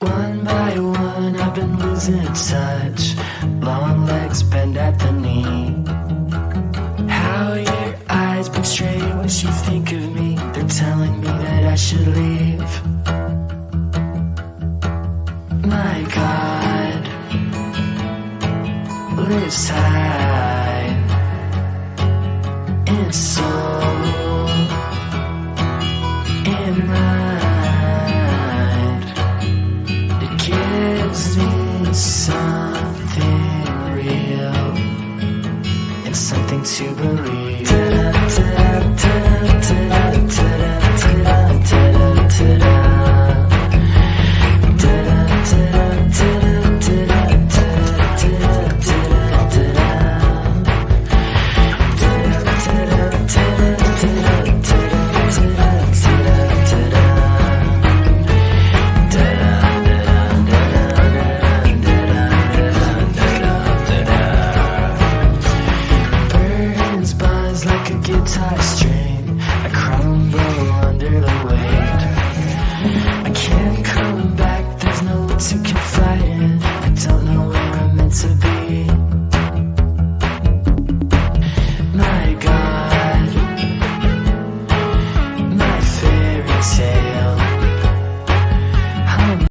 One by one I've been losing touch. Long legs bend at the knee. How your eyes betray what you think of me. They're telling me that I should leave. My God lives high in soul and mind. It gives me something real and something to believe. Birds buzz like a guitar string.